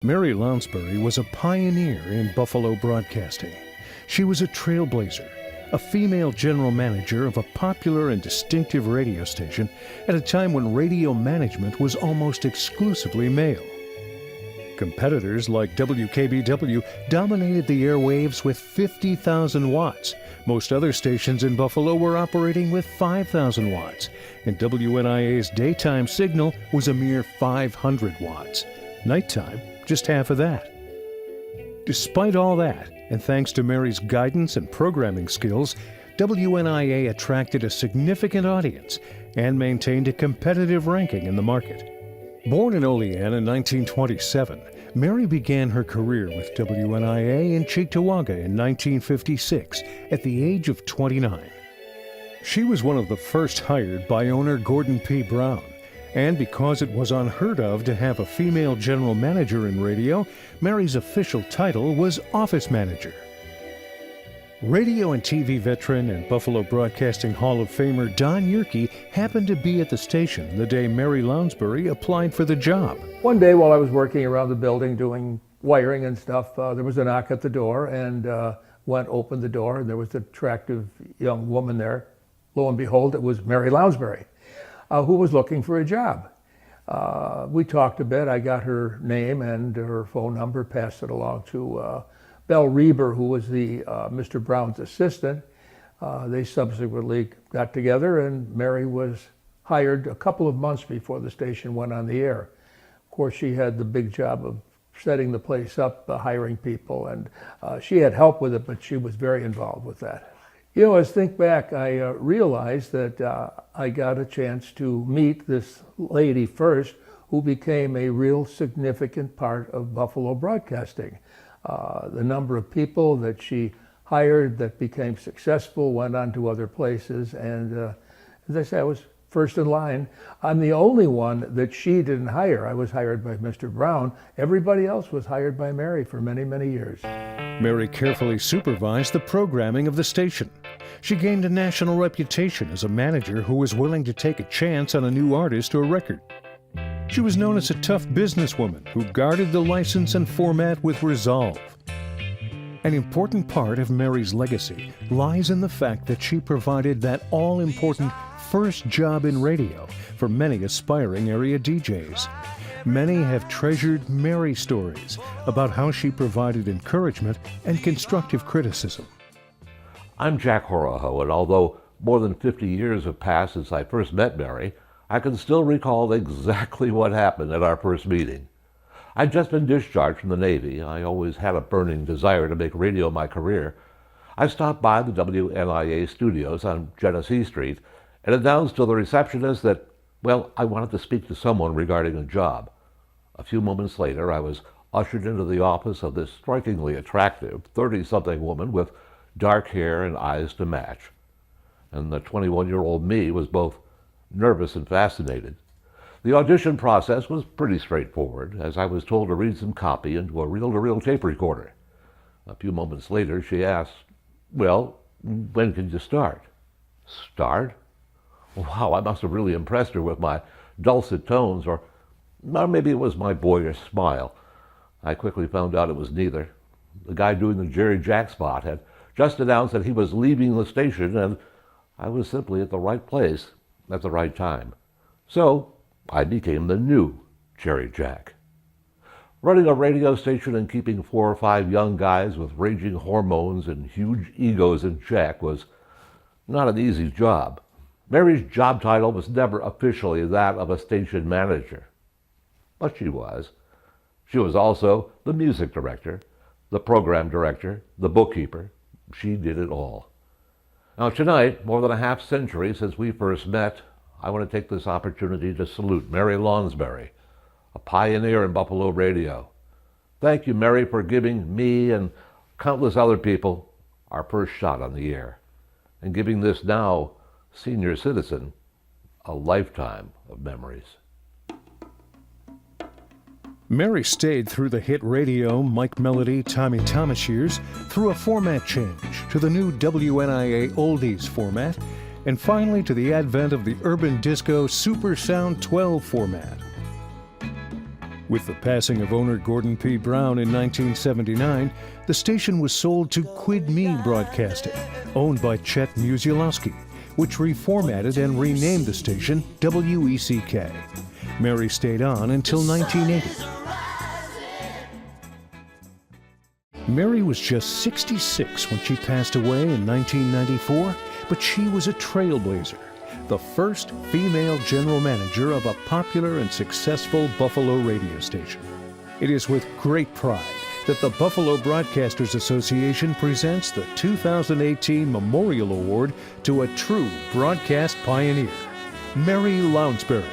Mary Lounsbury was a pioneer in Buffalo broadcasting. She was a trailblazer, a female general manager of a popular and distinctive radio station at a time when radio management was almost exclusively male. Competitors like WKBW dominated the airwaves with 50,000 watts. Most other stations in Buffalo were operating with 5,000 watts, and WNIA's daytime signal was a mere 500 watts. Nighttime, just half of that. Despite all that, and thanks to Mary's guidance and programming skills, WNIA attracted a significant audience and maintained a competitive ranking in the market. Born in Olean in 1927, Mary began her career with WNIA in Cheektowaga in 1956 at the age of 29. She was one of the first hired by owner Gordon P. Brown, and because it was unheard of to have a female general manager in radio, Mary's official title was office manager. Radio and TV veteran and Buffalo Broadcasting Hall of Famer Don Yerke happened to be at the station the day Mary Lounsbury applied for the job. One day while I was working around the building doing wiring and stuff, there was a knock at the door, and opened the door, and there was an attractive young woman there. Lo and behold, it was Mary Lounsbury, who was looking for a job. We talked a bit. I got her name and her phone number, passed it along to Belle Reber, who was the Mr. Brown's assistant. They subsequently got together, and Mary was hired a couple of months before the station went on the air. Of course, she had the big job of setting the place up, hiring people, and she had help with it, but she was very involved with that. You know, as I think back, I realized that I got a chance to meet this lady first, who became a real significant part of Buffalo broadcasting. The number of people that she hired that became successful went on to other places, and as I say, I was first in line. I'm the only one that she didn't hire. I was hired by Mr. Brown. Everybody else was hired by Mary for many, many years. Mary carefully supervised the programming of the station. She gained a national reputation as a manager who was willing to take a chance on a new artist or record. She was known as a tough businesswoman who guarded the license and format with resolve. An important part of Mary's legacy lies in the fact that she provided that all-important first job in radio for many aspiring area DJs. Many have treasured Mary stories about how she provided encouragement and constructive criticism. I'm Jack Horoho, and although more than 50 years have passed since I first met Mary, I can still recall exactly what happened at our first meeting. I'd just been discharged from the Navy. I always had a burning desire to make radio my career. I stopped by the WNIA studios on Genesee Street and announced to the receptionist that, well, I wanted to speak to someone regarding a job. A few moments later, I was ushered into the office of this strikingly attractive 30-something woman with dark hair and eyes to match. And the 21-year-old me was both nervous and fascinated. The audition process was pretty straightforward, as I was told to read some copy into a reel-to-reel tape recorder. A few moments later, she asked, well, when can you start? Start? Wow, I must have really impressed her with my dulcet tones, or maybe it was my boyish smile. I quickly found out it was neither. The guy doing the Jerry Jack spot had just announced that he was leaving the station, and I was simply at the right place at the right time. So I became the new Jerry Jack. Running a radio station and keeping 4 or 5 young guys with raging hormones and huge egos in check was not an easy job. Mary's job title was never officially that of a station manager, but she was. She was also the music director, the program director, the bookkeeper. She did it all. Now tonight, more than a half century since we first met, I want to take this opportunity to salute Mary Lounsbury, a pioneer in Buffalo radio. Thank you, Mary, for giving me and countless other people our first shot on the air, and giving this now senior citizen a lifetime of memories. Mary stayed through the hit radio Mike Melody, Tommy Thomas years, through a format change to the new WNIA Oldies format, and finally to the advent of the urban disco Super Sound 12 format. With the passing of owner Gordon P. Brown in 1979, the station was sold to Quid Me Broadcasting, owned by Chet Musialowski, which reformatted and renamed the station WECK. Mary stayed on until 1980. Mary was just 66 when she passed away in 1994, but she was a trailblazer, the first female general manager of a popular and successful Buffalo radio station. It is with great pride that the Buffalo Broadcasters Association presents the 2018 Memorial Award to a true broadcast pioneer, Mary Lounsbury.